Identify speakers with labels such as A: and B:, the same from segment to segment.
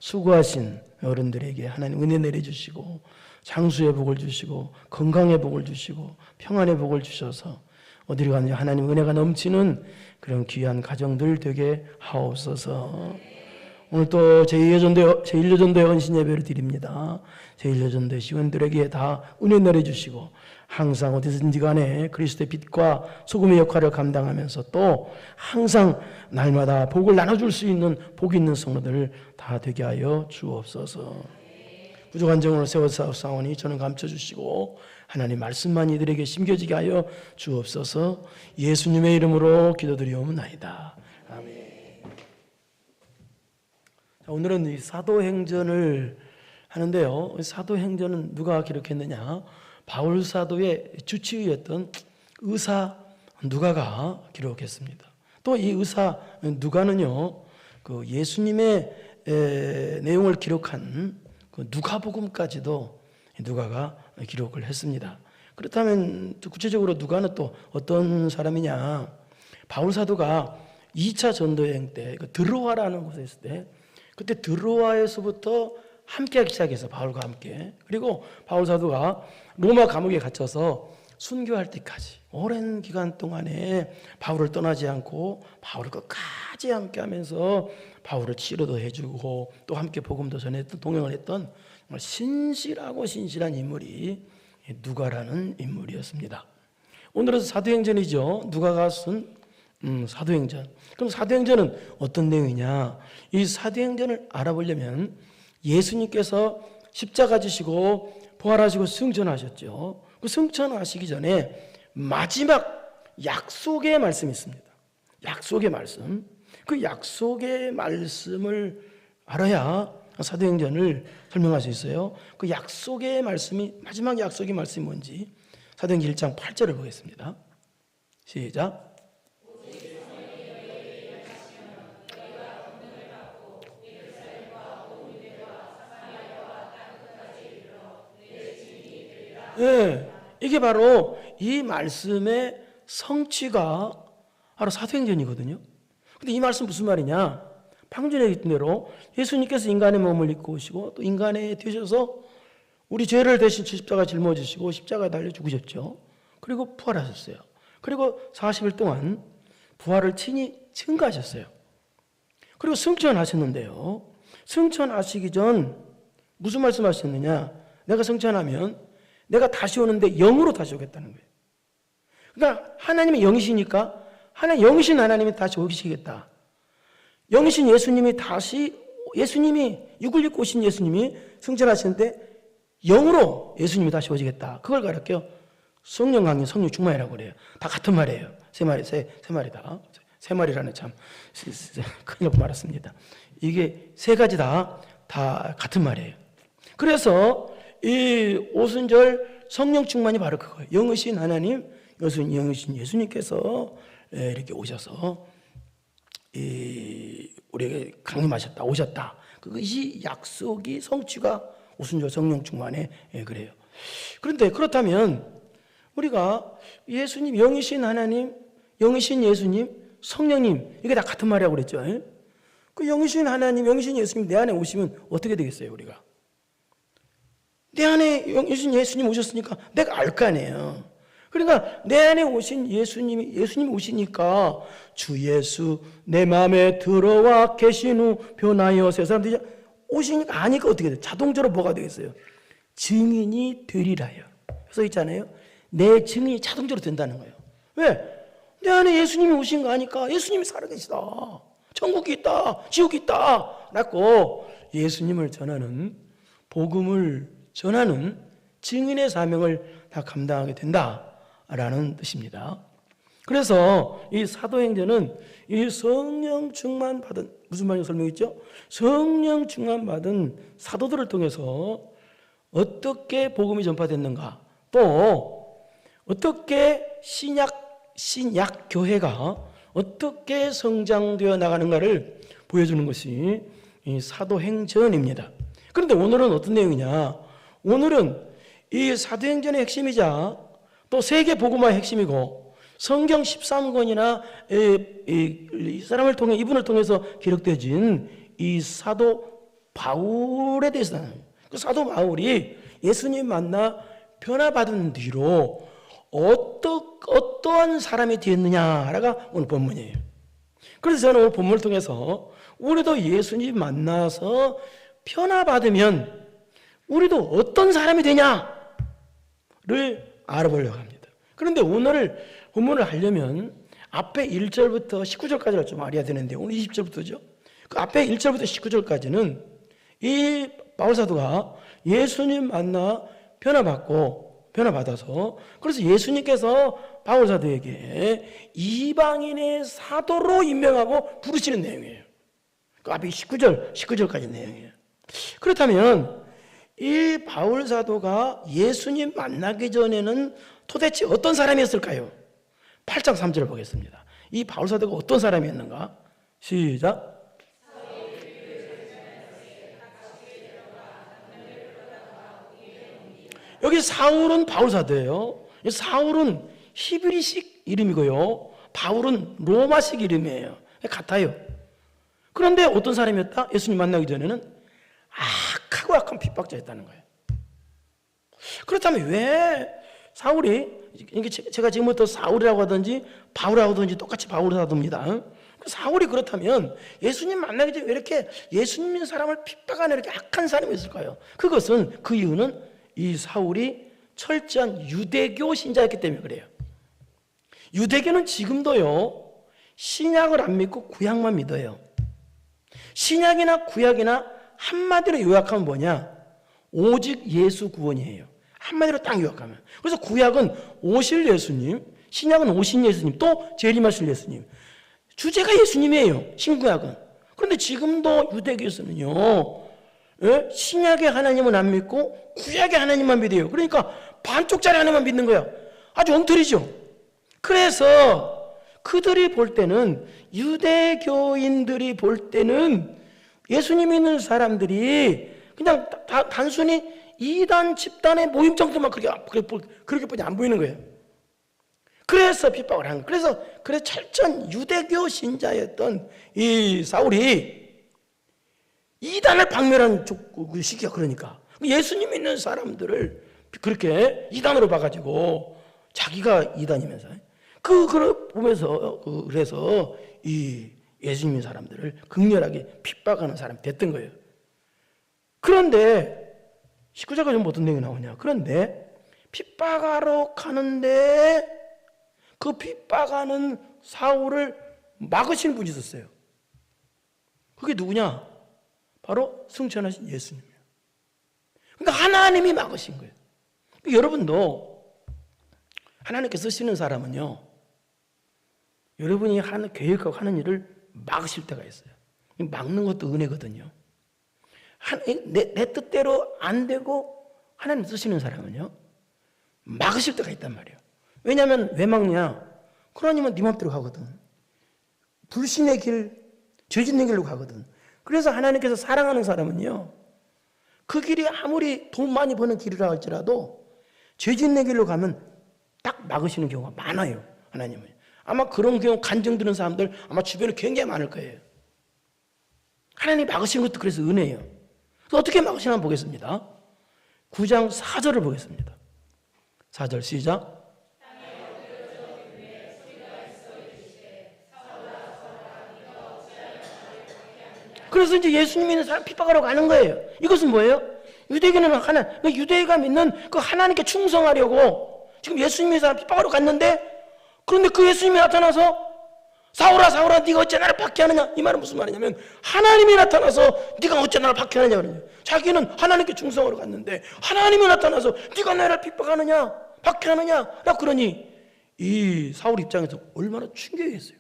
A: 수고하신 어른들에게 하나님 은혜 내려주시고 장수의 복을 주시고 건강의 복을 주시고 평안의 복을 주셔서 어디로 가는지 하나님 은혜가 넘치는 그런 귀한 가정들 되게 하옵소서. 오늘 또 제1여전도회 헌신 예배를 드립니다. 제1여전도회 시원들에게 다 은혜 내려주시고 항상 어디든지 간에 그리스도의 빛과 소금의 역할을 감당하면서 또 항상 날마다 복을 나눠줄 수 있는 복 있는 성도들 다 되게 하여 주옵소서. 부족한 정으로 세워사오니 저는 감춰주시고 하나님 말씀만 이들에게 심겨지게 하여 주옵소서. 예수님의 이름으로 기도드리옵나이다. 아멘. 자, 오늘은 이 사도행전을 하는데요. 사도행전은 누가 기록했느냐? 바울 사도의 주치의였던 의사 누가가 기록했습니다. 또 이 의사 누가는요, 그 예수님의 내용을 기록한 그 누가복음까지도 누가가 기록을 했습니다. 그렇다면 구체적으로 누가는 또 어떤 사람이냐? 바울 사도가 2차 전도여행 때 드로아라는 곳에 있을 때 그때 드로아에서부터 함께하기 시작해서 바울과 함께, 그리고 바울 사도가 로마 감옥에 갇혀서 순교할 때까지 오랜 기간 동안에 바울을 떠나지 않고 바울을 끝까지 함께하면서 바울을 치료도 해주고 또 함께 복음도 전했던, 동행을 했던 정말 신실한 인물이 누가라는 인물이었습니다. 오늘은 사도행전이죠. 누가가 쓴 사도행전. 그럼 사도행전은 어떤 내용이냐? 이 사도행전을 알아보려면 예수님께서 십자가 지시고 부활하시고 승천하셨죠. 그 승천하시기 전에 마지막 약속의 말씀이 있습니다. 약속의 말씀. 그 약속의 말씀을 알아야 사도행전을 설명할 수 있어요. 그 약속의 말씀이, 마지막 약속의 말씀이 뭔지 사도행전 1장 8절을 보겠습니다. 시작. 네, 이게 바로 이 말씀의 성취가 바로 사도행전이거든요. 근데 이 말씀 무슨 말이냐? 방금 전에 얘기했던 대로 예수님께서 인간의 몸을 입고 오시고 또 인간에 되셔서 우리 죄를 대신 십자가에 짊어지시고 십자가에 달려 죽으셨죠. 그리고 부활하셨어요. 그리고 40일 동안 부활을 친히 증거하셨어요. 그리고 승천하셨는데요. 승천하시기 전 무슨 말씀하셨느냐? 내가 승천하면 내가 다시 오는데 영으로 다시 오겠다는 거예요. 그러니까 하나님의 영이시니까 영이신 하나님이 다시 오시겠다. 영이신 예수님이 다시, 예수님이 육을 입고 오신 예수님이 승천하시는데 영으로 예수님이 다시 오시겠다. 그걸 가르쳐 성령 강림, 성령 충만이라고 그래요. 다 같은 말이에요. 세 말이다. 세 말이라는 참 큰일 날 말았습니다. 이게 세 가지 다 같은 말이에요. 그래서 이 오순절 성령 충만이 바로 그거예요. 영이신 하나님, 영이신 예수님께서 이렇게 오셔서 우리에게 강림하셨다, 오셨다. 그것이 약속이 성취가 오순절 성령 충만에 그래요. 그런데 그렇다면 우리가 예수님, 영이신 하나님, 영이신 예수님, 성령님, 이게 다 같은 말이라고 그랬죠. 그 영이신 하나님, 영이신 예수님 내 안에 오시면 어떻게 되겠어요, 우리가? 내 안에 영이신 예수님 오셨으니까 내가 알 거 아니에요. 그러니까 내 안에 오신 예수님이 오시니까 주 예수 내 마음에 들어와 계신 후 변하여 세 사람들이 오시니까 아니까 어떻게 돼요? 자동적으로 뭐가 되겠어요? 증인이 되리라요. 그래서 있잖아요. 내 증인이 자동적으로 된다는 거예요. 왜? 내 안에 예수님이 오신 거 아니까 예수님이 살아계시다. 천국이 있다. 지옥이 있다. 라고 예수님을 전하는, 복음을 전하는 증인의 사명을 다 감당하게 된다라는 뜻입니다. 그래서 이 사도행전은 이 성령 충만 받은, 무슨 말인지 설명했죠? 성령 충만 받은 사도들을 통해서 어떻게 복음이 전파됐는가, 또 어떻게 신약 교회가 어떻게 성장되어 나가는가를 보여주는 것이 이 사도행전입니다. 그런데 오늘은 어떤 내용이냐? 오늘은 이 사도행전의 핵심이자 또 세계 복음화의 핵심이고 성경 13권이나 이 사람을 통해, 이분을 통해서 기록되어진 이 사도 바울에 대해서는 그 사도 바울이 예수님 만나 변화받은 뒤로 어떠한 사람이 되었느냐가 오늘 본문이에요. 그래서 저는 오늘 본문을 통해서 우리도 예수님 만나서 변화받으면 우리도 어떤 사람이 되냐를 알아보려고 합니다. 그런데 오늘 본문을 하려면 앞에 1절부터 19절까지를 좀 알아야 되는데 오늘 20절부터죠. 그 앞에 1절부터 19절까지는 이 바울사도가 예수님 만나 변화받아서 그래서 예수님께서 바울사도에게 이방인의 사도로 임명하고 부르시는 내용이에요. 그 앞에 19절까지 내용이에요. 그렇다면 이 바울사도가 예수님 만나기 전에는 도대체 어떤 사람이었을까요? 8장 3절을 보겠습니다. 이 바울사도가 어떤 사람이었는가? 시작. 여기 사울은 바울사도예요. 사울은 히브리식 이름이고요. 바울은 로마식 이름이에요. 같아요. 그런데 어떤 사람이었다? 예수님 만나기 전에는 악하고 악한 핍박자였다는 거예요. 그렇다면 왜 사울이, 제가 지금부터 사울이라고 하든지 바울이라고 하든지 똑같이 바울사도입니다. 사울이 그렇다면 예수님 만나기 전에 왜 이렇게 예수님 사람을 핍박하는 이렇게 악한 사람이었을까요? 그 이유는 이 사울이 철저한 유대교 신자였기 때문에 그래요. 유대교는 지금도요, 신약을 안 믿고 구약만 믿어요. 신약이나 구약이나 한마디로 요약하면 뭐냐? 오직 예수 구원이에요. 한마디로 딱 요약하면. 그래서 구약은 오실 예수님, 신약은 오신 예수님, 또 재림하실 예수님. 주제가 예수님이에요, 신구약은. 그런데 지금도 유대교에서는요, 신약의 하나님은 안 믿고 구약의 하나님만 믿어요. 그러니까 반쪽짜리 하나님만 믿는 거야. 아주 엉터리죠. 그래서 그들이 볼 때는, 유대교인들이 볼 때는 예수님 믿는 사람들이 그냥 단순히 이단 집단의 모임 정도만 그렇게뿐이 안 보이는 거예요. 그래서 핍박을 한 거예요. 그래서 철저한 유대교 신자였던 이 사울이 이단을 박멸한 시기가, 그러니까 예수님 믿는 사람들을 그렇게 이단으로 봐가지고 자기가 이단이면서 그걸 보면서 그래서 이 예수님 믿는 사람들을 극렬하게 핍박하는 사람이 됐던 거예요. 그런데 19절까지 어떤 내용이 나오냐? 그런데 핍박하러 가는데 그 핍박하는 사울을 막으시는 분이 있었어요. 그게 누구냐? 바로 승천하신 예수님이에요. 그러니까 하나님이 막으신 거예요. 여러분도 하나님께 쓰시는 사람은요, 여러분이 계획하고 하는 일을 막으실 때가 있어요. 막는 것도 은혜거든요. 내 뜻대로 안 되고 하나님 쓰시는 사람은요, 막으실 때가 있단 말이에요. 왜냐하면 왜 막냐? 하나님은 네 맘대로 가거든. 불신의 길, 죄 짓는 길로 가거든. 그래서 하나님께서 사랑하는 사람은요, 그 길이 아무리 돈 많이 버는 길이라 할지라도 죄 짓는 길로 가면 딱 막으시는 경우가 많아요, 하나님은. 아마 그런 경우 간증 드는 사람들 아마 주변에 굉장히 많을 거예요. 하나님이 막으시는 것도 그래서 은혜예요. 그래서 어떻게 막으시나 한번 보겠습니다. 9장 4절을 보겠습니다. 4절 시작. 그래서 이제 예수님 믿는 사람 핍박하러 가는 거예요. 이것은 뭐예요? 유대교는 유대가 믿는 그 하나님께 충성하려고 지금 예수님 믿는 사람 핍박하러 갔는데, 그런데 그 예수님이 나타나서 사울아 사울아 네가 어째 나를 박해하느냐? 이 말은 무슨 말이냐면 하나님이 나타나서 네가 어째 나를 박해하느냐 그러냐. 자기는 하나님께 충성하러 갔는데 하나님이 나타나서 네가 나를 핍박하느냐 박해하느냐 라고 그러니 이 사울 입장에서 얼마나 충격이었어요.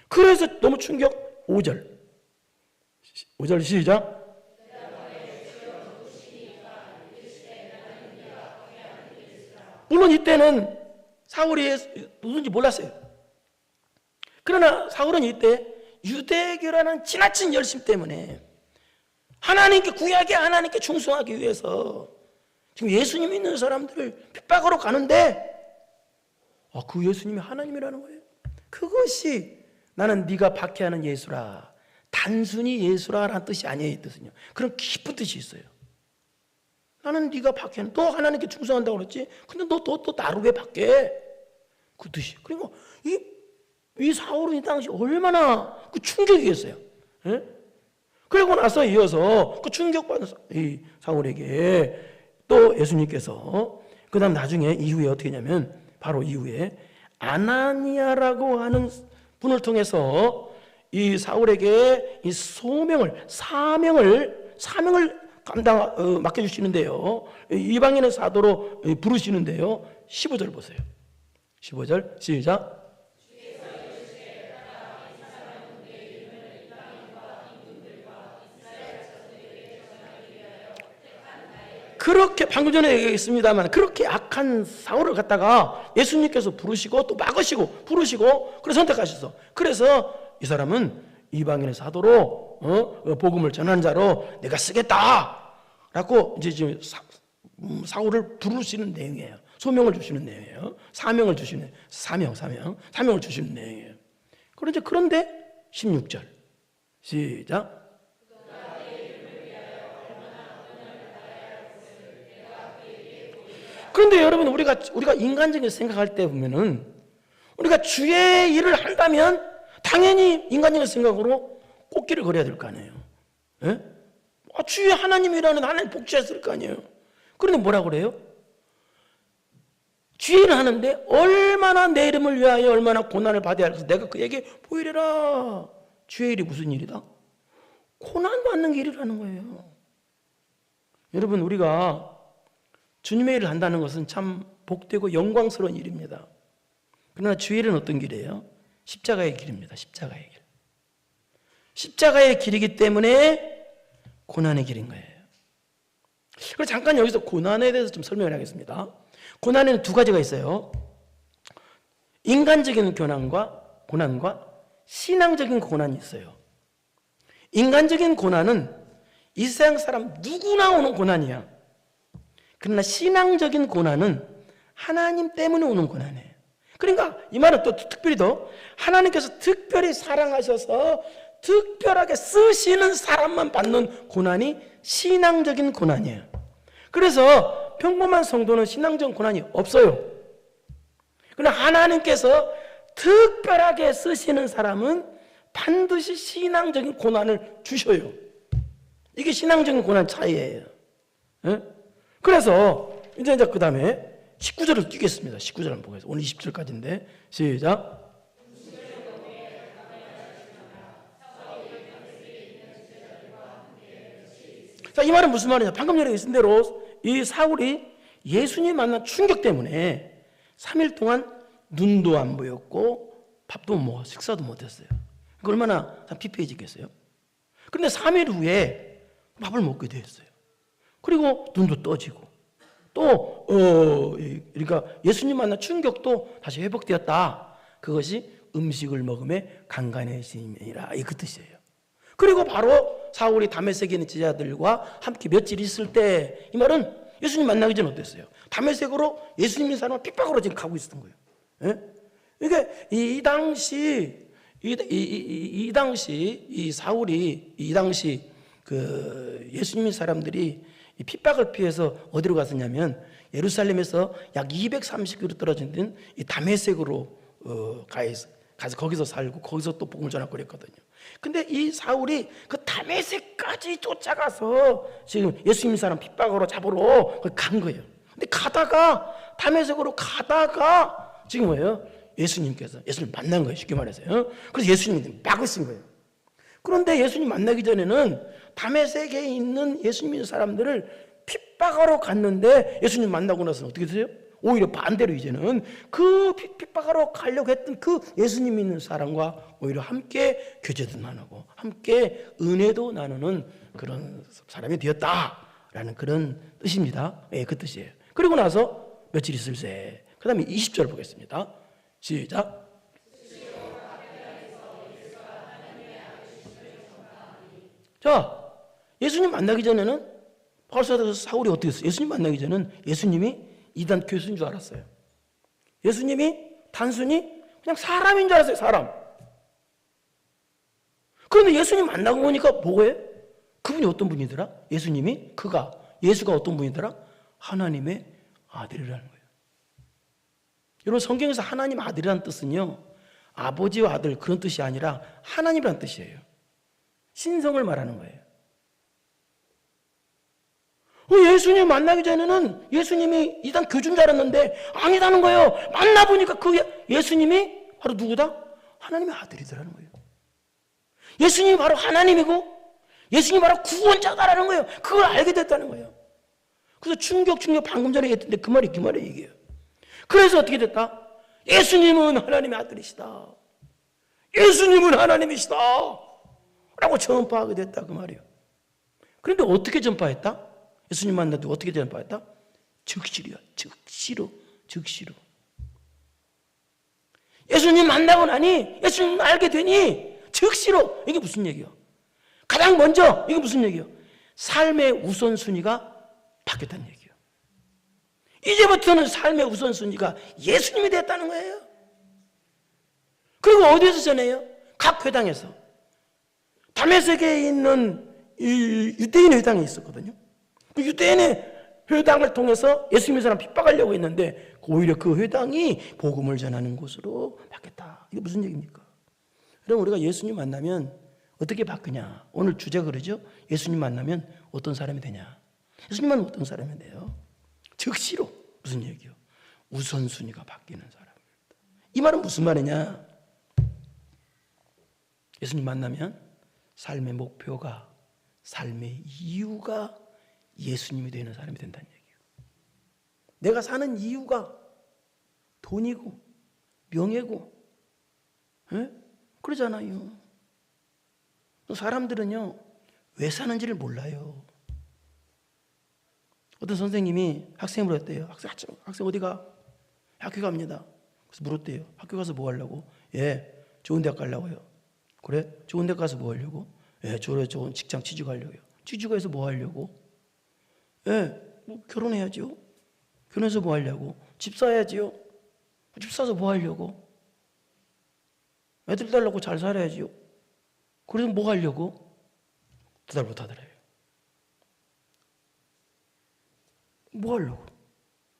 A: 그래서 너무 충격. 5절 시작. 물론 이때는 사울이 누군지 몰랐어요. 그러나 사울은 이때 유대교라는 지나친 열심 때문에 하나님께 구약에 하나님께 충성하기 위해서 지금 예수님 믿는 사람들을 핍박하러 가는데, 그 예수님이 하나님이라는 거예요. 그것이 나는 네가 박해하는 예수라, 단순히 예수라라는 뜻이 아니에요. 이 뜻은요. 그런 깊은 뜻이 있어요. 나는 네가 박해. 너 하나님께 충성한다고 그랬지? 근데 너 나를 왜 박해? 그 뜻이. 그리고 이 사울은 이 당시 얼마나 그 충격이겠어요. 예? 그리고 나서 이어서 그 충격받은 이 사울에게 또 예수님께서 그 다음 나중에 이후에 어떻게 했냐면 바로 이후에 아나니아라고 하는 분을 통해서 이 사울에게 이 사명을 맡겨주시는데요. 이방인의 사도로 부르시는데요. 15절 보세요. 15절 시작. 그렇게 방금 전에 얘기했습니다만 그렇게 악한 사울을 갖다가 예수님께서 부르시고 또 막으시고 부르시고 그래서 선택하셨어. 그래서 이 사람은 이방인의 사도로 복음을 전하는 자로 내가 쓰겠다라고 이제 지금 사울을 부르시는 내용이에요. 소명을 주시는 내용이에요. 사명을 주시는 사명을 주시는 내용이에요. 그런데 16절 시작. 그런데 여러분 우리가 인간적인 생각할 때 보면은 우리가 주의 일을 한다면 당연히 인간적인 생각으로 꽃길을 걸어야 될 거 아니에요. 예? 주의 하나님이라는 하나님 복지했을 거 아니에요. 그런데 뭐라고 그래요? 주의 일을 하는데 얼마나 내 이름을 위하여 얼마나 고난을 받아야 할까. 내가 그에게 보이리라. 주의 일이 무슨 일이다? 고난 받는 게 일이라는 거예요. 여러분 우리가 주님의 일을 한다는 것은 참 복되고 영광스러운 일입니다. 그러나 주의 일은 어떤 길이에요? 십자가의 길입니다. 십자가의 길. 십자가의 길이기 때문에 고난의 길인 거예요. 그래서 잠깐 여기서 고난에 대해서 좀 설명을 하겠습니다. 고난에는 두 가지가 있어요. 인간적인 고난과 신앙적인 고난이 있어요. 인간적인 고난은 이 세상 사람 누구나 오는 고난이야. 그러나 신앙적인 고난은 하나님 때문에 오는 고난이에요. 그러니까 이 말은 또 특별히 더 하나님께서 특별히 사랑하셔서 특별하게 쓰시는 사람만 받는 고난이 신앙적인 고난이에요. 그래서 평범한 성도는 신앙적인 고난이 없어요. 그러나 하나님께서 특별하게 쓰시는 사람은 반드시 신앙적인 고난을 주셔요. 이게 신앙적인 고난 차이예요. 네? 그래서 이제 그 다음에 19절을 뛰겠습니다. 19절 한번 보겠습니다. 오늘 20절까지인데 시작. 자, 이 말은 무슨 말이냐? 방금 전에 있은 대로 이 사울이 예수님 만난 충격 때문에 3일 동안 눈도 안 보였고 밥도 못 먹어 식사도 못했어요. 얼마나 피폐해지겠어요? 그런데 3일 후에 밥을 먹게 되었어요. 그리고 눈도 떠지고 또 그러니까 예수님 만난 충격도 다시 회복되었다. 그것이 음식을 먹음에 강간해짐이라 이 그 뜻이에요. 그리고 바로 사울이 다메섹에 있는 제자들과 함께 며칠 있을 때 이 말은 예수님 만나기 전에 어땠어요? 다메섹으로 예수님의 사람을 핍박으로 지금 가고 있었던 거예요. 예? 이게 이 당시 이 사울이 이 당시 그 예수님의 사람들이 이 핍박을 피해서 어디로 갔었냐면 예루살렘에서 약 230km 떨어진 이 다메섹으로 가서 거기서 살고 거기서 또 복음을 전하고 그랬거든요. 근데 이 사울이 그 다메섹까지 쫓아가서 지금 예수님 사람 핍박으로 잡으러 간 거예요. 근데 다메섹으로 가다가 지금 뭐예요? 예수님께서 예수님 만난 거예요. 쉽게 말해서요. 그래서 예수님이 막으신 거예요. 그런데 예수님 만나기 전에는 다메섹에 있는 예수님 믿는 사람들을 핍박하러 갔는데 예수님 만나고 나서는 어떻게 되세요? 오히려 반대로 이제는 그 핍박하러 가려고 했던 그 예수님 믿는 사람과 오히려 함께 교제도 나누고 함께 은혜도 나누는 그런 사람이 되었다라는 그런 뜻입니다. 예, 그 뜻이에요. 그리고 나서 며칠 있을 새 그 다음에 20절 보겠습니다. 시작. 자, 예수님 만나기 전에는 벌써 사울이 어떻게 했어요? 예수님 만나기 전에는 예수님이 이단 교수인 줄 알았어요. 예수님이 단순히 그냥 사람인 줄 알았어요. 사람. 그런데 예수님 만나고 보니까 뭐예요? 그분이 어떤 분이더라? 예수가 어떤 분이더라? 하나님의 아들이라는 거예요. 여러분, 성경에서 하나님 아들이라는 뜻은요, 아버지와 아들 그런 뜻이 아니라 하나님이라는 뜻이에요. 신성을 말하는 거예요. 예수님 만나기 전에는 예수님이 이단 교주인 줄 알았는데 아니다는 거예요. 만나보니까 그 예수님이 바로 누구다? 하나님의 아들이더라는 거예요. 예수님이 바로 하나님이고 예수님이 바로 구원자다라는 거예요. 그걸 알게 됐다는 거예요. 그래서 충격 방금 전에 얘기했는데 그 말이 얘기해요. 그래서 어떻게 됐다? 예수님은 하나님의 아들이시다. 예수님은 하나님이시다. 라고 전파하게 됐다 그 말이에요. 그런데 어떻게 전파했다? 예수님 만나도 어떻게 전파했다? 즉시로요. 즉시로. 예수님 만나고 나니 예수님 알게 되니 즉시로. 이게 무슨 얘기예요? 가장 먼저 이게 무슨 얘기예요? 삶의 우선순위가 바뀌었다는 얘기예요. 이제부터는 삶의 우선순위가 예수님이 됐다는 거예요. 그리고 어디에서 전해요? 각 회당에서. 다메섹에 있는 유대인 회당이 있었거든요. 그 유대인의 회당을 통해서 예수님의 사람 핍박하려고 했는데 오히려 그 회당이 복음을 전하는 곳으로 바뀌었다. 이게 무슨 얘기입니까? 그럼 우리가 예수님 만나면 어떻게 바뀌냐? 오늘 주제가 그러죠? 예수님 만나면 어떤 사람이 되냐? 예수님 만나면 어떤 사람이 돼요? 즉시로. 무슨 얘기요? 우선순위가 바뀌는 사람입니다. 이 말은 무슨 말이냐? 예수님 만나면 삶의 목표가, 삶의 이유가 예수님이 되는 사람이 된다는 얘기예요. 내가 사는 이유가 돈이고 명예고, 에? 그러잖아요. 사람들은요, 왜 사는지를 몰라요. 어떤 선생님이 학생을 물었대요. 학생 어디 가? 학교 갑니다. 그래서 물었대요. 학교 가서 뭐 하려고? 예, 좋은 대학 가려고요. 그래? 좋은 대학 가서 뭐 하려고? 예, 좋은 직장 취직하려고요. 취직해서 뭐 하려고? 예, 뭐 결혼해야죠. 결혼해서 뭐 하려고? 집 사야지요. 집 사서 뭐 하려고? 애들 달라고 잘 살아야지요. 그래서 뭐 하려고? 두 달 못 하더래요. 뭐 하려고?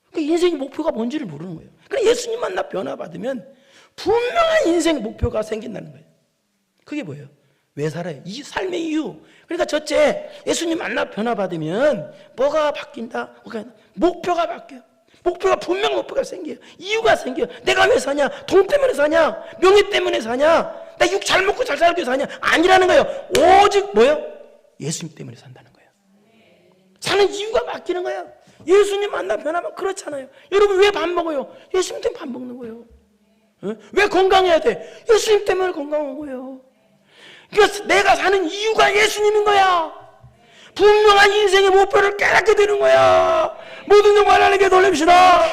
A: 그러니까 인생의 목표가 뭔지를 모르는 거예요. 그러니까 예수님 만나 변화받으면 분명한 인생의 목표가 생긴다는 거예요. 그게 뭐예요? 왜 살아요? 이 삶의 이유. 그러니까 첫째, 예수님 만나 변화받으면 뭐가 바뀐다? 목표가 바뀌어요. 목표가 생겨요. 이유가 생겨요. 내가 왜 사냐? 돈 때문에 사냐? 명예 때문에 사냐? 나 육 잘 먹고 잘 살기 위해서 사냐? 아니라는 거예요. 오직 뭐예요? 예수님 때문에 산다는 거예요. 사는 이유가 바뀌는 거예요. 예수님 만나 변하면 그렇잖아요. 여러분 왜 밥 먹어요? 예수님 때문에 밥 먹는 거예요. 왜 건강해야 돼? 예수님 때문에 건강한 거예요. 그러니까 내가 사는 이유가 예수님인 거야. 분명한 인생의 목표를 깨닫게 되는 거야. 모든 영광 하나님께 돌립시다.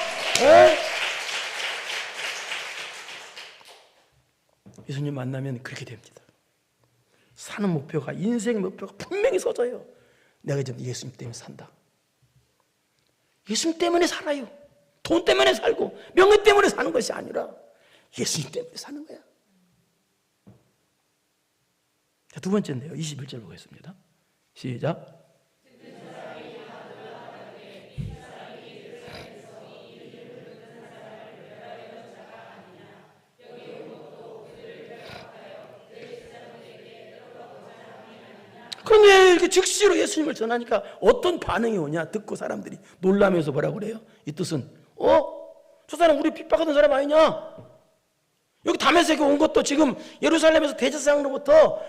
A: 예수님 만나면 그렇게 됩니다. 사는 목표가, 인생의 목표가 분명히 서져요. 내가 이제 예수님 때문에 산다. 예수님 때문에 살아요. 돈 때문에 살고 명예 때문에 사는 것이 아니라 예수님 때문에 사는 거야. 자, 두 번째인데요. 21절 보겠습니다. 시작. 그런데 이렇게 즉시로 예수님을 전하니까 어떤 반응이 오냐? 듣고 사람들이 놀라면서 뭐라고 그래요? 이 뜻은 저 사람 우리 핍박하던 사람 아니냐? 여기 다메섹에 온 것도 지금 예루살렘에서 대제사장으로부터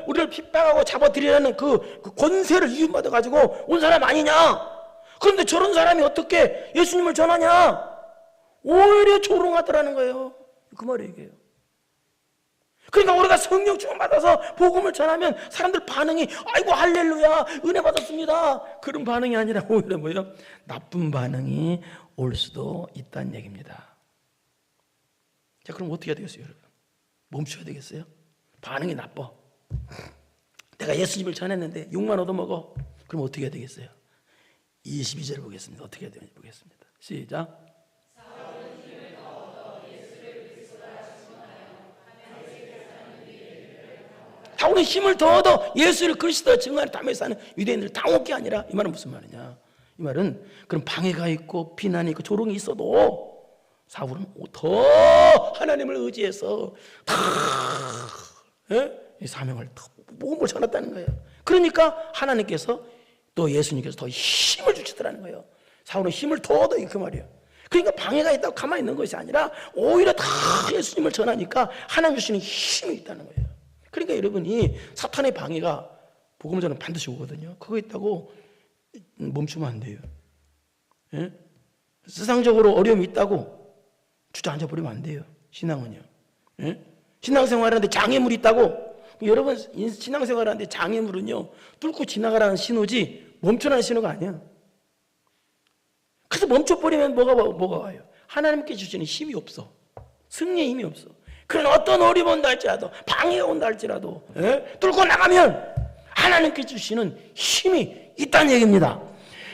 A: 우리를 핍박하고 잡아들이라는 그 권세를 이용받아 가지고 온 사람 아니냐? 그런데 저런 사람이 어떻게 예수님을 전하냐? 오히려 조롱하더라는 거예요. 그 말이 얘기예요. 그러니까 우리가 성령 충만 받아서 복음을 전하면 사람들 반응이 아이고 할렐루야 은혜 받았습니다. 그런 반응이 아니라 오히려 뭐예요? 나쁜 반응이 올 수도 있다는 얘기입니다. 자, 그럼 어떻게 해야 되겠어요, 여러분? 멈춰야 되겠어요? 반응이 나빠. 내가 예수님을 전했는데 욕만 얻어먹어. 그럼 어떻게 해야 되겠어요? 22절 보겠습니다. 어떻게 해야 되는지 보겠습니다. 시작. 자, 사울은 힘을 더 얻어 예수를 그리스도 증거하는 담에 사는 유대인들을 당혹게 아니라, 이 말은 무슨 말이냐, 이 말은 그런 방해가 있고 비난이 있고 조롱이 있어도 사울은 더 하나님을 의지해서 다 이 사명을 더 복음을 전했다는 거예요. 그러니까 하나님께서 또 예수님께서 더 힘을 주시더라는 거예요. 사울은 힘을 더 얻어, 그 말이에요. 그러니까 방해가 있다고 가만히 있는 것이 아니라 오히려 다 예수님을 전하니까 하나님 주시는 힘이 있다는 거예요. 그러니까 여러분이 사탄의 방해가 복음을 전하면 반드시 오거든요. 그거 있다고 멈추면 안 돼요. 예? 세상적으로 어려움이 있다고 주저앉아 버리면 안 돼요. 신앙은요. 예? 신앙생활하는데 장애물이 있다고, 여러분 신앙생활하는데 장애물은요 뚫고 지나가라는 신호지 멈춰라는 신호가 아니야. 그래서 멈춰버리면 뭐가 와요? 하나님께 주시는 힘이 없어. 승리의 힘이 없어. 그런 어떤 어려움이 온다 할지라도, 방해가 온다 할지라도, 뚫고 나가면 하나님께 주시는 힘이 있다는 얘기입니다.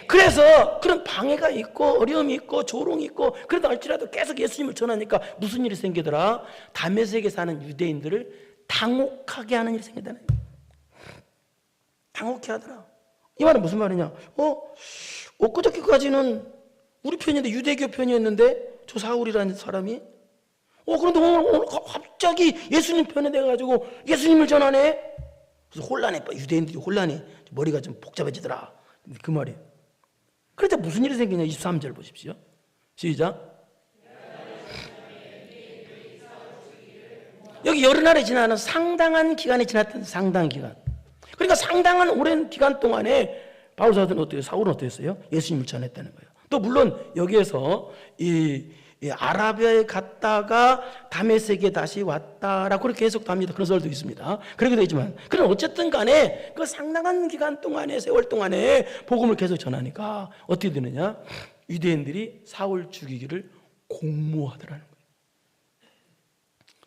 A: 그래서 그런 방해가 있고 어려움이 있고 조롱이 있고 그러다 할지라도 계속 예수님을 전하니까 무슨 일이 생기더라? 다메섹에 사는 유대인들을 당혹하게 하는 일이 생기더라. 당혹해 하더라. 이 말은 무슨 말이냐? 엊그저께까지는 우리 편이었는데, 유대교 편이었는데 저 사울이라는 사람이 그런데 오늘 갑자기 예수님 편에 돼가지고 예수님을 전하네. 그래서 혼란해. 유대인들이 혼란해. 머리가 좀 복잡해지더라. 그 말이에요. 그래서 무슨 일이 생기냐? 23절 보십시오. 시작. 여기 여러 날이 지나는 상당한 기간이 지났던, 상당한 기간. 그러니까 상당한 오랜 기간 동안에 바울 사도는 어때요? 사울은 어땠어요? 예수님을 전했다는 거예요. 또 물론 여기에서 이 아라비아에 갔다가 다메섹에 다시 왔다라고 그렇게 해석합니다. 그런 설도 있습니다. 그렇게 되지만, 그럼 어쨌든 간에 그 상당한 기간 동안에, 세월 동안에 복음을 계속 전하니까 어떻게 되느냐? 유대인들이 사울 죽이기를 공모하더라는 거예요.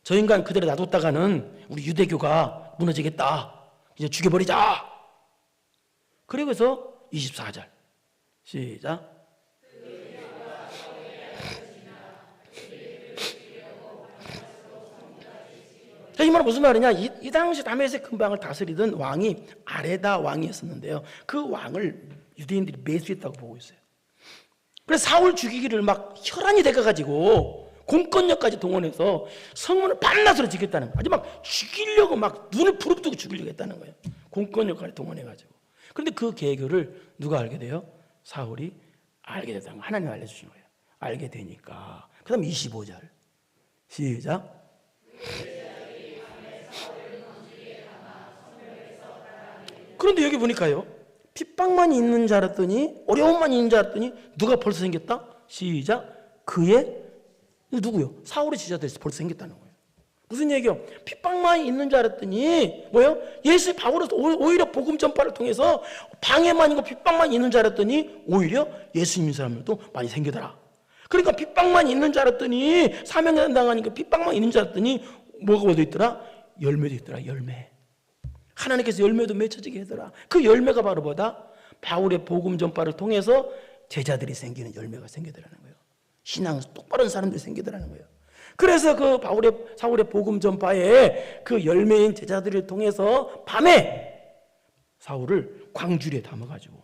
A: 저 인간 그대로 놔뒀다가는 우리 유대교가 무너지겠다. 이제 죽여버리자. 그리고서 24절 시작. 이 말은 무슨 말이냐? 이 당시 다메섹 근방을 다스리던 왕이 아레다 왕이었었는데요. 그 왕을 유대인들이 매수했다고 보고 있어요. 그래서 사울 죽이기를 막 혈안이 돼가지고 공권력까지 동원해서 성문을 밤낮으로 지켰다는 거예요. 아주 막 죽이려고 막 눈을 부릅뜨고 죽이려고 했다는 거예요. 공권력까지 동원해가지고. 그런데 그 계교를 누가 알게 돼요? 사울이 알게 됐다는 거예요. 하나님이 알려주신 거예요. 알게 되니까. 그 다음 25절 시작. 그런데 여기 보니까요, 핍박만 있는 줄 알았더니, 어려움만 있는 줄 알았더니 누가 벌써 생겼다? 시작. 그의, 누구요? 사울의 제자들이 벌써 생겼다는 거예요. 무슨 얘기요? 핍박만 있는 줄 알았더니 뭐예요? 예수 바울은 오히려 복음 전파를 통해서 방해만 있고 핍박만 있는 줄 알았더니 오히려 예수 믿는 사람들도 많이 생기더라. 그러니까 핍박만 있는 줄 알았더니, 사명에 당하니까 핍박만 있는 줄 알았더니 뭐가 어디 있더라? 열매도 있더라. 열매. 하나님께서 열매도 맺혀지게 하더라. 그 열매가 바로 뭐다? 바울의 복음 전파를 통해서 제자들이 생기는 열매가 생기더라는 거예요. 신앙 똑바른 사람들이 생기더라는 거예요. 그래서 그 사울의 복음 전파에 그 열매인 제자들을 통해서 밤에 사울을 광주리에 담아가지고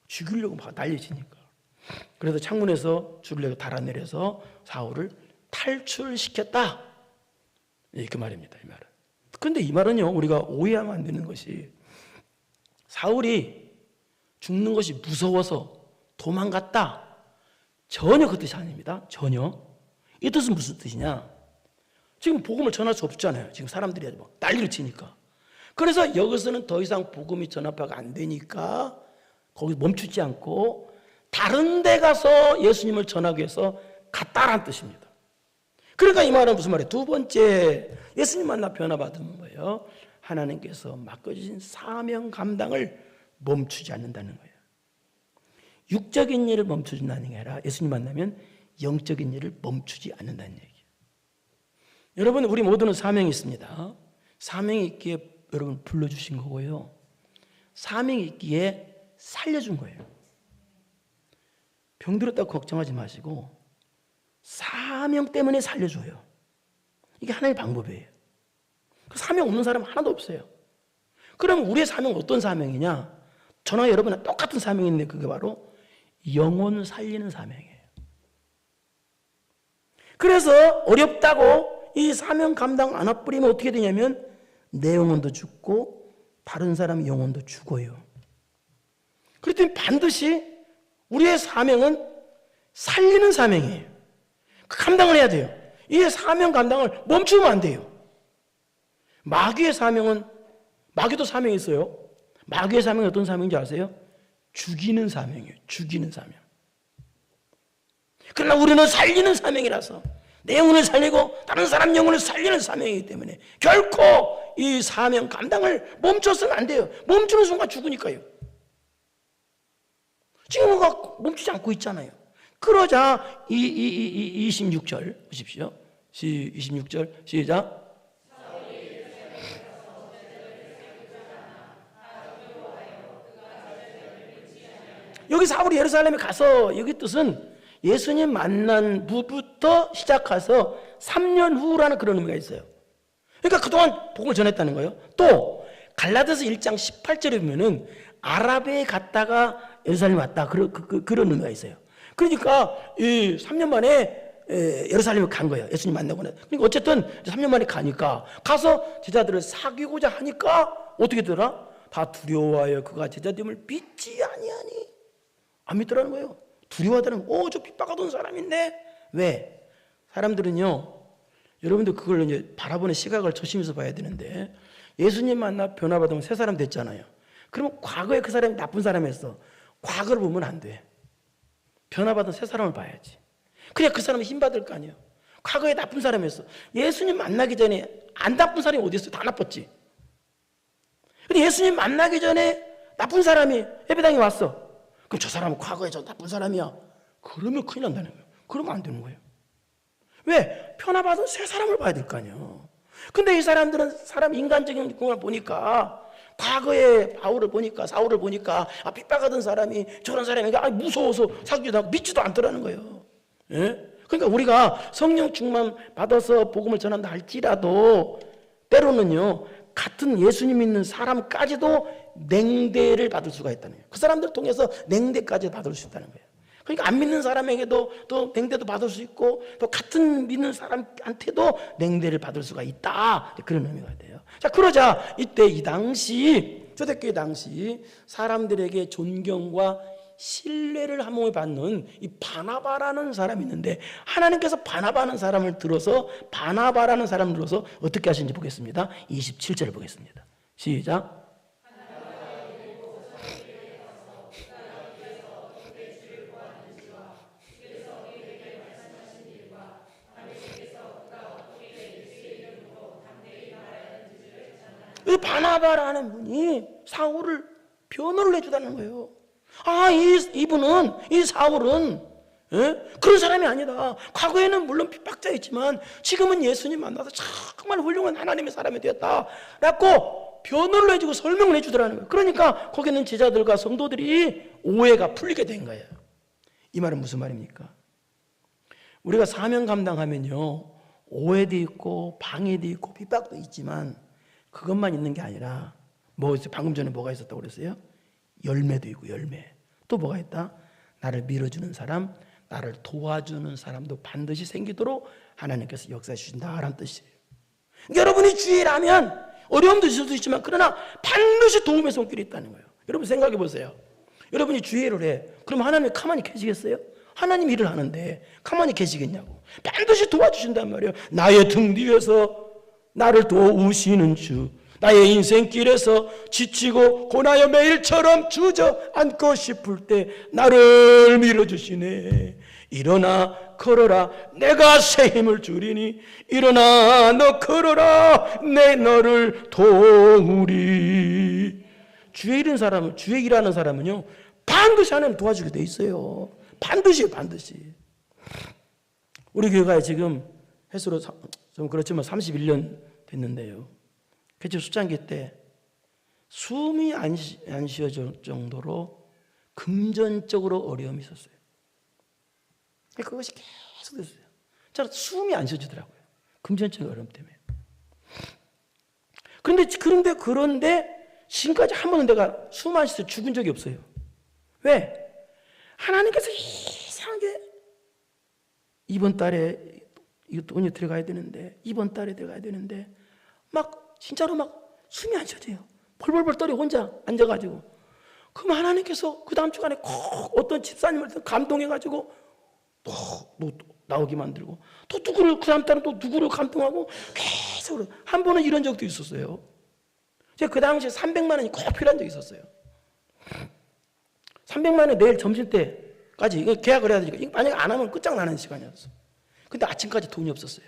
A: 죽이려고 막 난리치니까, 그래서 창문에서 줄을 달아내려서 사울을 탈출시켰다. 그 말입니다. 이 말은. 그런데 이 말은요, 우리가 오해하면 안 되는 것이, 사울이 죽는 것이 무서워서 도망갔다, 전혀 그 뜻이 아닙니다. 전혀. 이 뜻은 무슨 뜻이냐? 지금 복음을 전할 수 없잖아요. 지금 사람들이 막 난리를 치니까. 그래서 여기서는 더 이상 복음이 전파가 안 되니까 거기 멈추지 않고 다른 데 가서 예수님을 전하기 위해서 갔다라는 뜻입니다. 그러니까 이 말은 무슨 말이에요? 두 번째, 예수님 만나 변화받은 거예요. 하나님께서 맡겨주신 사명 감당을 멈추지 않는다는 거예요. 육적인 일을 멈추진다는 게 아니라 예수님 만나면 영적인 일을 멈추지 않는다는 얘기예요. 여러분, 우리 모두는 사명이 있습니다. 사명이 있기에 여러분 불러주신 거고요. 사명이 있기에 살려준 거예요. 병들었다고 걱정하지 마시고 사명 때문에 살려줘요. 이게 하나의 방법이에요. 그 사명 없는 사람 하나도 없어요. 그럼 우리의 사명은 어떤 사명이냐? 저나 여러분은 똑같은 사명인데 그게 바로 영혼 살리는 사명이에요. 그래서 어렵다고 이 사명 감당 안 해버리면 어떻게 되냐면 내 영혼도 죽고 다른 사람 영혼도 죽어요. 그렇기 때문에 반드시 우리의 사명은 살리는 사명이에요. 감당을 해야 돼요. 이 사명 감당을 멈추면 안 돼요. 마귀의 사명은, 마귀도 사명이 있어요. 마귀의 사명이 어떤 사명인지 아세요? 죽이는 사명이에요. 죽이는 사명. 그러나 우리는 살리는 사명이라서 내 영혼을 살리고 다른 사람 영혼을 살리는 사명이기 때문에 결코 이 사명 감당을 멈춰서는 안 돼요. 멈추는 순간 죽으니까요. 지금 우리가 멈추지 않고 있잖아요. 그러자 26절 보십시오. 26절 시작. 여기 사울이 예루살렘에 가서, 여기 뜻은 예수님 만난 후부터 시작해서 3년 후라는 그런 의미가 있어요. 그러니까 그동안 복음을 전했다는 거예요. 또 갈라디아서 1장 18절에 보면은 아라베에 갔다가 예루살렘에 왔다, 그런 의미가 있어요. 그러니까 이 3년 만에 예루살렘에 간 거예요. 예수님 만나고 나. 그러니까 어쨌든 3년 만에 가니까, 가서 제자들을 사귀고자 하니까 어떻게 되더라? 다 두려워하여 그가 제자됨을 믿지 아니하니. 안 믿더라는 거예요. 두려워하다는 거예요. 저 핍박하던 사람인데. 왜? 사람들은요, 여러분들 그걸 이제 바라보는 시각을 조심해서 봐야 되는데, 예수님 만나 변화받으면 새 사람 됐잖아요. 그러면 과거에 그 사람이 나쁜 사람이었어. 과거를 보면 안 돼. 변화받은 새 사람을 봐야지. 그래야 그 사람은 힘받을 거 아니에요. 과거에 나쁜 사람이었어. 예수님 만나기 전에 안 나쁜 사람이 어디 있어요? 다 나빴지. 근데 예수님 만나기 전에 나쁜 사람이 예배당에 왔어. 그럼 저 사람은 과거에 저 나쁜 사람이야. 그러면 큰일 난다는 거예요. 그러면 안 되는 거예요. 왜? 변화받은 새 사람을 봐야 될 거 아니에요. 근데 이 사람들은 사람 인간적인 걸 보니까, 과거에 바울을 보니까, 사울을 보니까, 핍박하던 사람이 저런 사람이니까 무서워서 사귀지도 않고 믿지도 않더라는 거예요. 예? 그러니까 우리가 성령 충만 받아서 복음을 전한다 할지라도 때로는요, 같은 예수님 믿는 사람까지도 냉대를 받을 수가 있다는 거예요. 그 사람들 통해서 냉대까지 받을 수 있다는 거예요. 그러니까 안 믿는 사람에게도 또 냉대도 받을 수 있고, 또 같은 믿는 사람한테도 냉대를 받을 수가 있다, 그런 의미가 돼요. 자, 그러자 이때 이 당시, 초대교회 당시 사람들에게 존경과 신뢰를 한 몸에 받는 이 바나바라는 사람이 있는데, 하나님께서 바나바라는 사람을 들어서 어떻게 하시는지 보겠습니다. 27절을 보겠습니다. 시작. 이 바나바라는 분이 사울을 변호를 해주다는 거예요. 이분은, 이 사울은, 그런 사람이 아니다. 과거에는 물론 핍박자였지만 지금은 예수님 만나서 정말 훌륭한 하나님의 사람이 되었다 라고 변호를 해주고 설명을 해주더라는 거예요. 그러니까 거기 있는 제자들과 성도들이 오해가 풀리게 된 거예요. 이 말은 무슨 말입니까? 우리가 사명 감당하면요, 오해도 있고 방해도 있고 핍박도 있지만 그것만 있는 게 아니라, 방금 전에 뭐가 있었다고 그랬어요? 열매도 있고, 열매. 또 뭐가 있다? 나를 밀어주는 사람, 나를 도와주는 사람도 반드시 생기도록 하나님께서 역사해 주신다라는 뜻이에요. 여러분이 주의라면 어려움도 있을 수 있지만, 그러나 반드시 도움의 손길이 있다는 거예요. 여러분 생각해 보세요. 여러분이 주의를 해. 그럼 하나님이 가만히 계시겠어요? 하나님 일을 하는데 가만히 계시겠냐고. 반드시 도와주신단 말이에요. 나의 등 뒤에서 나를 도우시는 주, 나의 인생길에서 지치고 고나여 매일처럼 주저앉고 싶을 때 나를 밀어주시네. 일어나 걸어라, 내가 새 힘을 주리니. 일어나 너 걸어라, 내 너를 도우리. 주의 일하는 사람은요, 반드시 하나님 도와주게 돼 있어요. 반드시. 우리 교회가 지금 횟수로 좀 그렇지만 31년 됐는데요, 그치, 수장기 때 숨이 안 쉬어질 정도로 금전적으로 어려움이 있었어요. 그것이 계속 됐어요. 저는 숨이 안 쉬어지더라고요. 금전적 어려움 때문에. 그런데 지금까지 한 번은 내가 숨 안 쉬어서 죽은 적이 없어요. 왜? 하나님께서 이상하게 이번 달에 이거 돈이 들어가야 되는데, 이번 달에 들어가야 되는데, 막 진짜로 막 숨이 안 쉬어져요. 벌벌벌 떨어 혼자 앉아가지고. 그럼 하나님께서 그 다음 주간에 꼭 어떤 집사님을 감동해가지고 또 나오게 만들고, 또 누구를, 그 다음 달은 또 누구를 감동하고 계속. 한 번은 이런 적도 있었어요. 제가 그 당시에 300만 원이 꼭 필요한 적이 있었어요. 300만 원이 내일 점심때까지 이거 계약을 해야 되니까, 만약에 안 하면 끝장나는 시간이었어. 근데 아침까지 돈이 없었어요.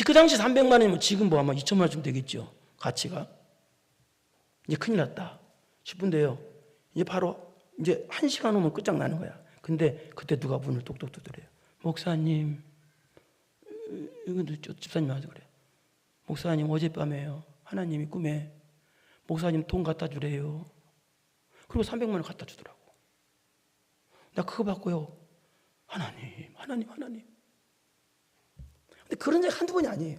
A: 그 당시 300만 원이면 지금 뭐 아마 2천만 원쯤 되겠죠, 가치가. 이제 큰일 났다 싶은데요, 이제 바로 이제 1시간 오면 끝장나는 거야. 근데 그때 누가 문을 똑똑 두드려요. 목사님, 이거 집사님한테 그래요. 목사님, 어젯밤에요, 하나님이 꿈에 목사님 돈 갖다 주래요. 그리고 300만 원 갖다 주더라고. 나 그거 받고요, 하나님. 근데 그런 적 한두 번이 아니에요.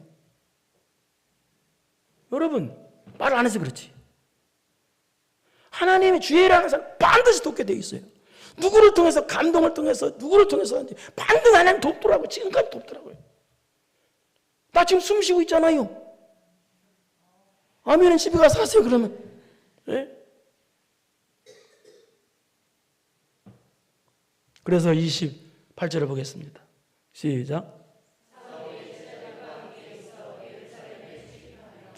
A: 여러분, 말 안 해서 그렇지. 하나님의 주의라는 사람 반드시 돕게 돼 있어요. 누구를 통해서, 감동을 통해서, 누구를 통해서 반드시 하나님 돕더라고요. 지금까지 돕더라고요. 나 지금 숨 쉬고 있잖아요. 아멘은 집에 가서 하세요, 그러면. 네? 그래서 28절을 보겠습니다. 시작.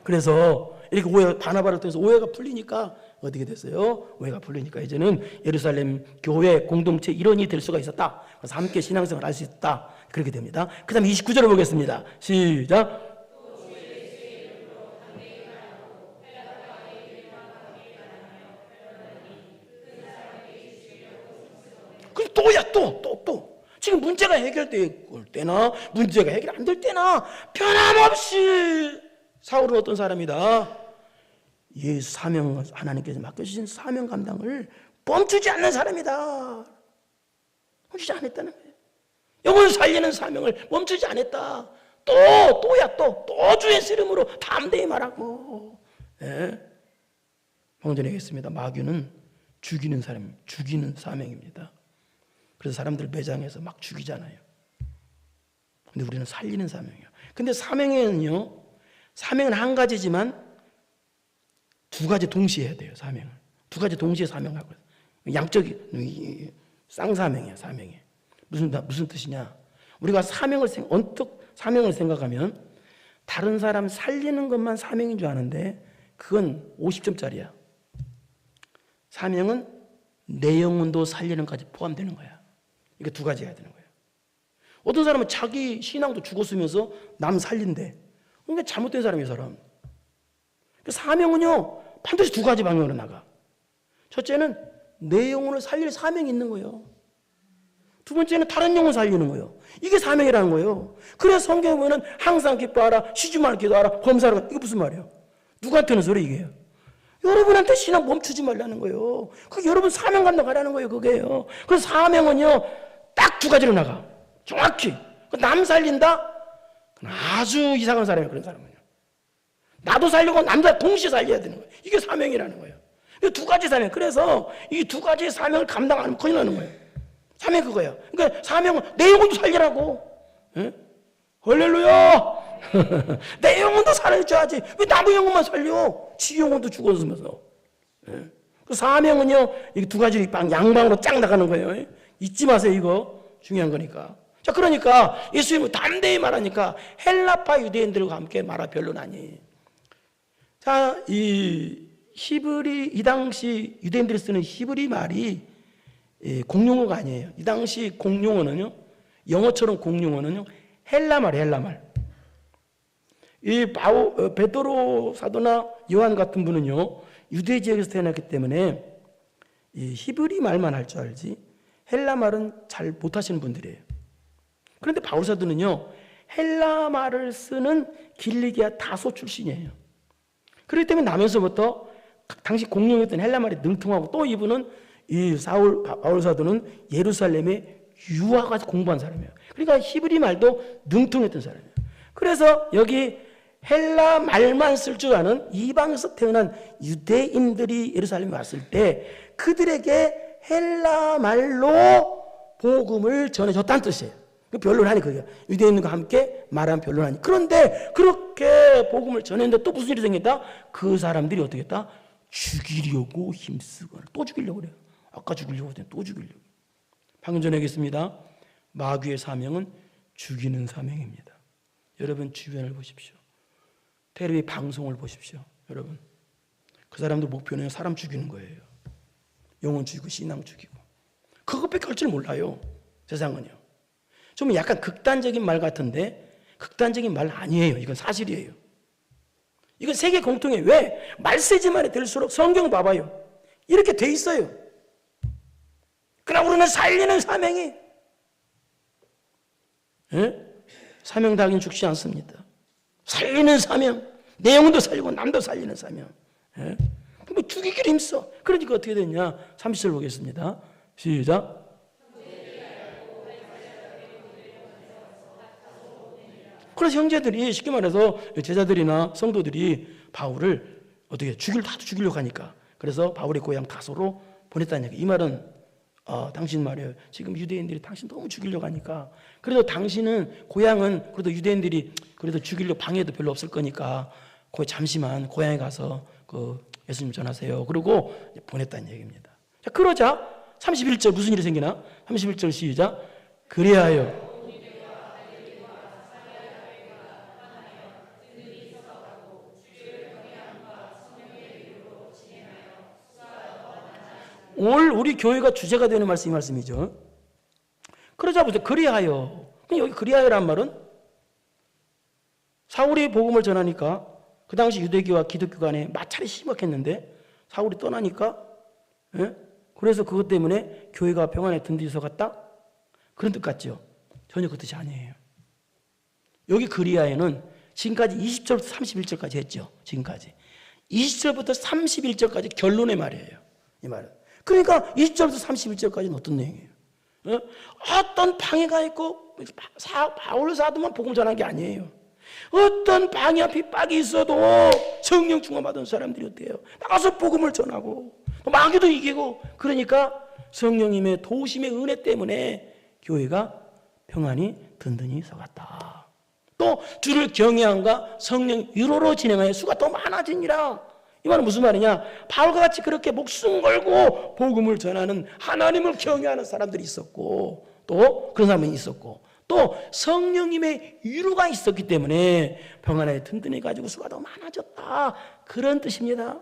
A: 그래서 이렇게 오해, 바나바를 통해서 오해가 풀리니까 어떻게 됐어요? 오해가 풀리니까 이제는 예루살렘 교회 공동체 일원이 될 수가 있었다. 그래서 함께 신앙생활을 할 수 있다. 그렇게 됩니다. 그 다음 29절을 보겠습니다. 시작. 그럼 또야, 또. 지금 문제가 해결될 때나 문제가 해결 안 될 때나 변함없이 사울은 어떤 사람이다? 예수 사명, 하나님께서 맡겨주신 사명 감당을 멈추지 않는 사람이다. 멈추지 않았다는 거예요. 영혼을 살리는 사명을 멈추지 않았다. 또 주의 이름으로 담대히 말하고. 예? 방금 얘기했습니다. 마귀는 죽이는 사람, 죽이는 사명입니다. 그래서 사람들 매장에서 막 죽이잖아요. 근데 우리는 살리는 사명이에요. 근데 사명은 한 가지지만 두 가지 동시에 해야 돼요. 사명을 두 가지 동시에 사명하고, 양적인 쌍사명이야. 사명이 무슨 뜻이냐? 우리가 언뜻 사명을 생각하면 다른 사람 살리는 것만 사명인 줄 아는데 그건 50점짜리야. 사명은 내 영혼도 살리는 것까지 포함되는 거야. 이게 두 가지 해야 되는 거예요. 어떤 사람은 자기 신앙도 죽었으면서 남 살린대. 그러니까 잘못된 사람이에요, 사람. 사명은요, 반드시 두 가지 방향으로 나가. 첫째는 내 영혼을 살릴 사명이 있는 거예요. 두 번째는 다른 영혼 살리는 거예요. 이게 사명이라는 거예요. 그래서 성경에 보면 항상 기뻐하라, 쉬지 말고 기도하라, 범사하라. 이거 무슨 말이에요? 누구한테 하는 소리 이게요? 여러분한테 신앙 멈추지 말라는 거예요. 그게 여러분 사명 감당하라는 거예요. 그게요. 그래서 사명은요, 딱 두 가지로 나가. 정확히. 남 살린다? 아주 이상한 사람이에요. 그런 사람은요. 나도 살리고 남자 동시에 살려야 되는 거예요. 이게 사명이라는 거예요. 두 가지 사명. 그래서 이 두 가지 사명을 감당 안 하면 큰일 나는 거예요. 사명 그거예요. 그러니까 사명은 내 영혼도 살리라고. 예? 할렐루야. 내 영혼도 살려줘야지. 왜 남의 영혼만 살려? 지 영혼도 죽었으면서. 예? 그 사명은요, 이 두 가지 양방으로 쫙 나가는 거예요. 예? 잊지 마세요. 이거 중요한 거니까. 자, 그러니까 예수님은 담대히 말하니까 헬라파 유대인들과 함께 말할 별로나니. 자, 이 당시 유대인들이 쓰는 히브리 말이 공용어가 아니에요. 이 당시 공용어는요, 영어처럼 공용어는요, 헬라말이에요. 헬라말. 이 베드로 사도나 요한 같은 분은요, 유대 지역에서 태어났기 때문에 이 히브리 말만 할 줄 알지 헬라 말은 잘 못하시는 분들이에요. 그런데 바울 사도는요, 헬라 말을 쓰는 길리기아 다소 출신이에요. 그렇기 때문에 나면서부터 당시 공용했던 헬라 말이 능통하고, 또 이분은 이 바울 사도는 예루살렘에 유학 가서 공부한 사람이에요. 그러니까 히브리 말도 능통했던 사람이에요. 그래서 여기 헬라 말만 쓸 줄 아는 이방에서 태어난 유대인들이 예루살렘에 왔을 때 그들에게 헬라 말로 복음을 전해줬다는 뜻이에요. 그 변론하니 그게 유대인과 함께 말한 변론하니. 그런데 그렇게 복음을 전했는데 또 무슨 일이 생겼다? 그 사람들이 어떻게 했다? 죽이려고 힘쓰거나. 또 죽이려고 그래요. 아까 죽이려고 했더니 또 죽이려고. 방금 전에 얘기했습니다. 마귀의 사명은 죽이는 사명입니다. 여러분 주변을 보십시오. 텔레비 방송을 보십시오. 여러분 그 사람들 목표는 사람 죽이는 거예요. 영혼 죽이고 신앙 죽이고. 그것밖에 할 줄 몰라요. 세상은요. 좀 약간 극단적인 말 같은데 극단적인 말 아니에요. 이건 사실이에요. 이건 세계 공통이에요. 왜? 말세지만이 될수록 성경 봐봐요. 이렇게 돼 있어요. 그러나 우리는 살리는 사명이 사명당인 죽지 않습니다. 살리는 사명. 내 영혼도 살리고 남도 살리는 사명. 뭐 죽이기를 힘써. 그러니까 어떻게 됐냐? 30절 보겠습니다. 시작. 그래서 형제들이 쉽게 말해서 제자들이나 성도들이 바울을 어떻게 죽이려고 하니까 그래서 바울의 고향 다소로 보냈다는 얘기. 이 말은 당신 말이에요. 지금 유대인들이 당신 너무 죽이려고 하니까 그래도 당신은 고향은 그래도 유대인들이 그래도 죽이려고 방해도 별로 없을 거니까 잠시만 고향에 가서 그 예수님 전하세요. 그러고 보냈다는 얘기입니다. 자, 그러자 31절 무슨 일이 생기나? 31절 시작. 그리하여 오늘 우리 교회가 주제가 되는 말씀이 이 말씀이죠. 그러자 보세요. 그리하여. 여기 그리하여란 말은 사울이 복음을 전하니까 그 당시 유대교와 기독교 간에 마찰이 심각했는데 사울이 떠나니까 그래서 그것 때문에 교회가 평안에 든든히 서갔다? 그런 뜻 같죠? 전혀 그 뜻이 아니에요. 여기 그리하여는 지금까지 20절부터 31절까지 했죠. 지금까지 20절부터 31절까지 결론의 말이에요. 이 말은. 그러니까 20절부터 31절까지는 어떤 내용이에요? 어떤 방해가 있고 바울 사도만 복음 전한 게 아니에요. 어떤 방해와 핍박이 있어도 성령 충만받은 사람들이 어때요? 나가서 복음을 전하고 마귀도 이기고 그러니까 성령님의 도우심의 은혜 때문에 교회가 평안히 든든히 서갔다. 또 주를 경외함과 성령 위로로 진행하여 수가 더 많아지니라. 이 말은 무슨 말이냐? 바울과 같이 그렇게 목숨 걸고 복음을 전하는 하나님을 경외하는 사람들이 있었고 또 그런 사람이 있었고 또 성령님의 위로가 있었기 때문에 평안에 든든해가지고 수가 더 많아졌다. 그런 뜻입니다.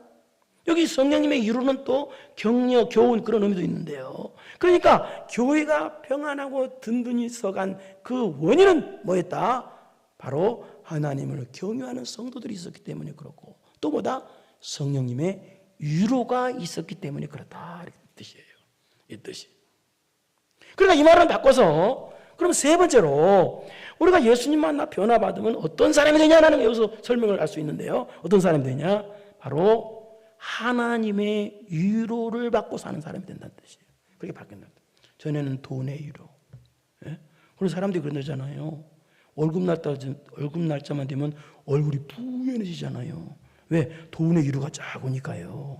A: 여기 성령님의 위로는 또 격려, 교훈 그런 의미도 있는데요. 그러니까 교회가 평안하고 든든히 서간 그 원인은 뭐였다? 바로 하나님을 경외하는 성도들이 있었기 때문에 그렇고 또 뭐다? 성령님의 위로가 있었기 때문에 그렇다. 이렇게 뜻이에요. 이 뜻이. 그러니까 이 말은 바꿔서 그럼 세 번째로 우리가 예수님 만나 변화받으면 어떤 사람이 되냐라는 여기서 설명을 할 수 있는데요. 어떤 사람이 되냐? 바로 하나님의 위로를 받고 사는 사람이 된다는 뜻이에요. 그렇게 바뀐다. 전에는 돈의 위로. 그런 사람들이 그러잖아요. 월급 날짜만 되면 얼굴이 뿌연해지잖아요. 왜? 돈의 위로가 쫙 오니까요.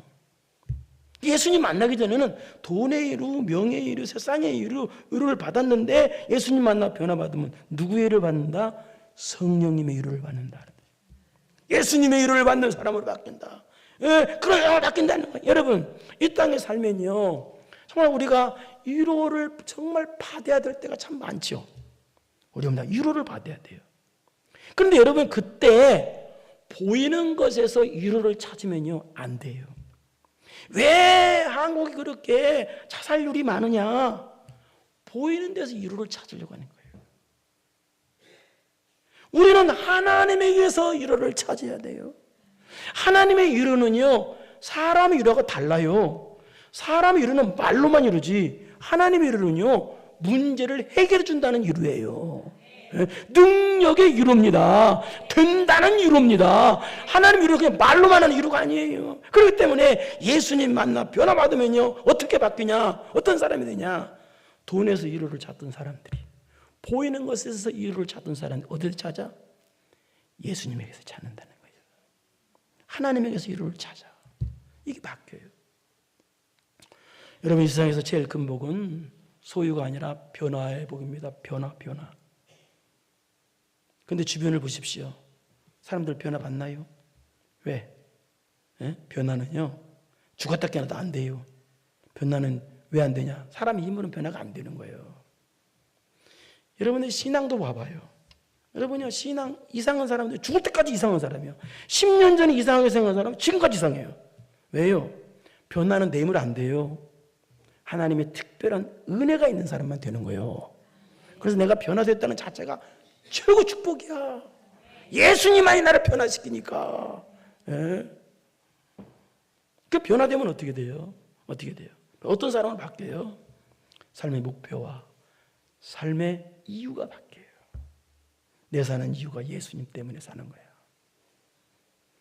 A: 예수님 만나기 전에는 돈의 위로, 명예의 위로, 세상의 위로를 받았는데 예수님 만나 변화받으면 누구의 위로를 받는다? 성령님의 위로를 받는다. 예수님의 위로를 받는 사람으로 바뀐다. 그런 사람으로 바뀐다는 거예요. 여러분, 이 땅에 살면요 정말 우리가 위로를 정말 받아야 될 때가 참 많죠. 우리가 위로를 받아야 돼요. 그런데 여러분 그때 보이는 것에서 위로를 찾으면요 안 돼요. 왜 한국이 그렇게 자살률이 많으냐? 보이는 데서 위로를 찾으려고 하는 거예요. 우리는 하나님에 의해서 위로를 찾아야 돼요. 하나님의 위로는요 사람의 위로가 달라요. 사람의 위로는 말로만 이루지 하나님의 위로는요 문제를 해결해 준다는 위로예요. 능력의 위로입니다. 된다는 위로입니다. 하나님 위로가 그냥 말로만 하는 위로가 아니에요. 그렇기 때문에 예수님 만나 변화받으면요 어떻게 바뀌냐? 어떤 사람이 되냐? 돈에서 위로를 찾던 사람들이 보이는 것에서 위로를 찾던 사람들이 어디서 찾아? 예수님에게서 찾는다는 거예요. 하나님에게서 위로를 찾아. 이게 바뀌어요. 여러분, 이 세상에서 제일 큰 복은 소유가 아니라 변화의 복입니다. 변화. 근데 주변을 보십시오. 사람들 변화 받나요? 왜? 변화는요, 죽었다 깨어나도 안 돼요. 변화는 왜 안 되냐? 사람의 힘으로는 변화가 안 되는 거예요. 여러분의 신앙도 봐봐요. 여러분이요, 신앙 이상한 사람들, 죽을 때까지 이상한 사람이요. 10년 전에 이상하게 생각한 사람은 지금까지 이상해요. 왜요? 변화는 내 힘으로 안 돼요. 하나님의 특별한 은혜가 있는 사람만 되는 거예요. 그래서 내가 변화됐다는 자체가 최고 축복이야. 예수님만이 나를 변화시키니까. 그 변화되면 어떻게 돼요? 어떤 사람은 바뀌어요? 삶의 목표와 삶의 이유가 바뀌어요. 내 사는 이유가 예수님 때문에 사는 거야.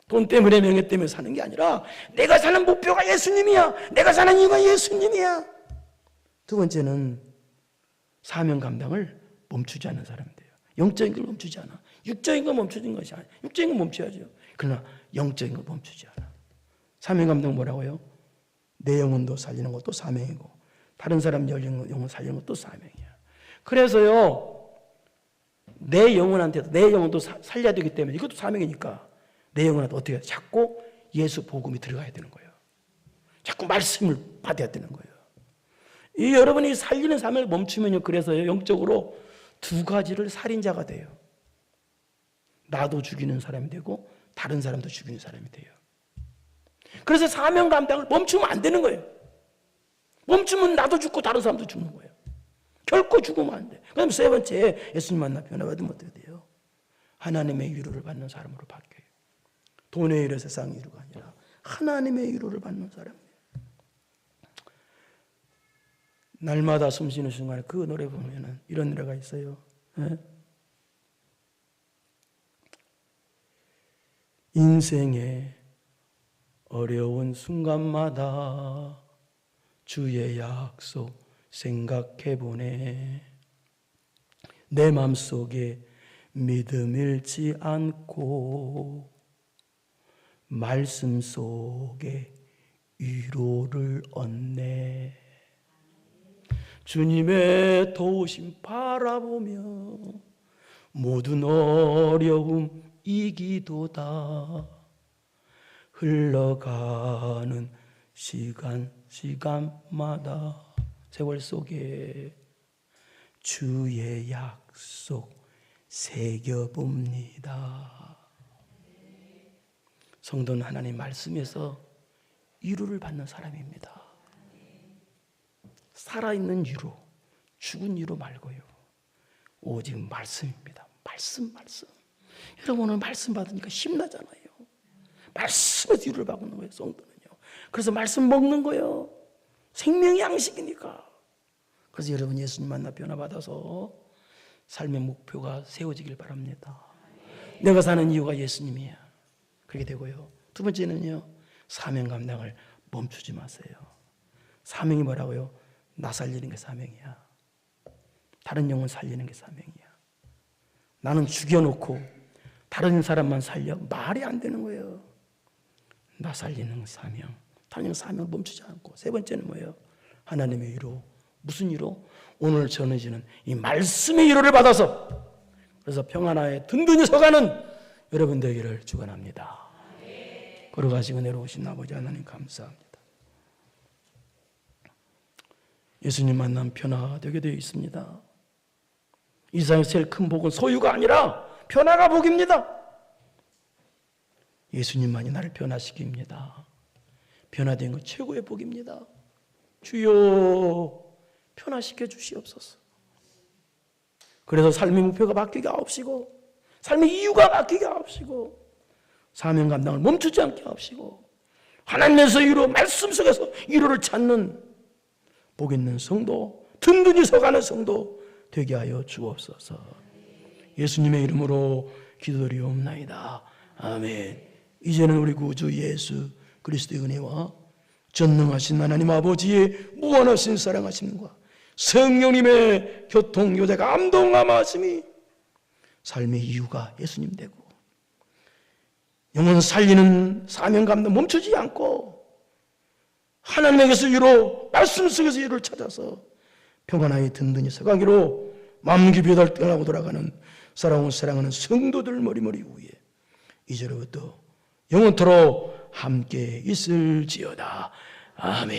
A: 돈 때문에, 명예 때문에 사는 게 아니라 내가 사는 목표가 예수님이야. 내가 사는 이유가 예수님이야. 두 번째는 사명 감당을 멈추지 않는 사람들이에요. 영적인 걸 멈추지 않아. 육적인 걸 멈추는 것이 아니야. 육적인 걸 멈춰야죠. 그러나 영적인 걸 멈추지 않아. 사명 감당 뭐라고요? 내 영혼도 살리는 것도 사명이고, 다른 사람 영혼 살리는 것도 사명이야. 그래서요, 내 영혼한테도 내 영혼도 살려야 되기 때문에 이것도 사명이니까 내 영혼한테 어떻게 해야 돼? 자꾸 예수 복음이 들어가야 되는 거예요. 자꾸 말씀을 받아야 되는 거예요. 이 여러분이 살리는 삶을 멈추면요, 그래서요, 영적으로 두 가지를 살인자가 돼요. 나도 죽이는 사람이 되고 다른 사람도 죽이는 사람이 돼요. 그래서 사명 감당을 멈추면 안 되는 거예요. 멈추면 나도 죽고 다른 사람도 죽는 거예요. 결코 죽으면 안 돼. 그다음 세 번째, 예수님 만나 변화받으면 어떻게 돼요? 하나님의 위로를 받는 사람으로 바뀌어요. 돈의 위로, 세상의 위로가 아니라 하나님의 위로를 받는 사람이에요. 날마다 숨 쉬는 순간에 그 노래 보면은 이런 노래가 있어요. 인생의 어려운 순간마다 주의 약속 생각해보네. 내 맘속에 믿음 잃지 않고 말씀 속에 위로를 얻네. 주님의 도우심 바라보며 모든 어려움 이기도다. 흘러가는 시간마다 세월 속에 주의 약속 새겨봅니다. 성도는 하나님 말씀에서 위로를 받는 사람입니다. 살아있는 위로, 죽은 위로 말고요. 오직 말씀입니다. 말씀. 여러분 오늘 말씀 받으니까 힘나잖아요. 말씀에서 위로를 받는 거예요, 성도는요. 그래서 말씀 먹는 거예요. 생명의 양식이니까. 그래서 여러분 예수님 만나 변화받아서 삶의 목표가 세워지길 바랍니다. 내가 사는 이유가 예수님이야. 그렇게 되고요. 두 번째는요, 사명 감당을 멈추지 마세요. 사명이 뭐라고요? 나 살리는 게 사명이야. 다른 영혼 살리는 게 사명이야. 나는 죽여놓고 다른 사람만 살려? 말이 안 되는 거예요. 나 살리는 사명, 다른 사명을 멈추지 않고. 세 번째는 뭐예요? 하나님의 위로. 무슨 위로? 오늘 전해지는 이 말씀의 위로를 받아서, 그래서 평안하에 든든히 서가는 여러분 되기를 축원합니다. 걸어가시고 내려오신 아버지 하나님 감사합니다. 예수님 만남 변화가 되게 되어 있습니다. 이 세상에서 제일 큰 복은 소유가 아니라 변화가 복입니다. 예수님만이 나를 변화시킵니다. 변화된 것 최고의 복입니다. 주여 변화시켜 주시옵소서. 그래서 삶의 목표가 바뀌게 하옵시고, 삶의 이유가 바뀌게 하옵시고, 사명 감당을 멈추지 않게 하옵시고, 하나님에서 위로, 말씀 속에서 위로를 찾는 복 있는 성도, 든든히 서가는 성도 되게 하여 주옵소서. 예수님의 이름으로 기도드리옵나이다. 아멘. 이제는 우리 구주 예수 그리스도의 은혜와 전능하신 하나님 아버지의 무한하신 사랑하심과 성령님의 교통, 요대, 감동, 감화하심이 삶의 이유가 예수님 되고 영혼 살리는 사명감도 멈추지 않고 하나님에게서 위로, 말씀 속에서 위로를 찾아서 평안하게 든든히 서가기로 마음 깊이 떠나고 돌아가는 사랑하는 성도들 머리머리 위에 이제로부터 영원토록 함께 있을지어다. 아멘.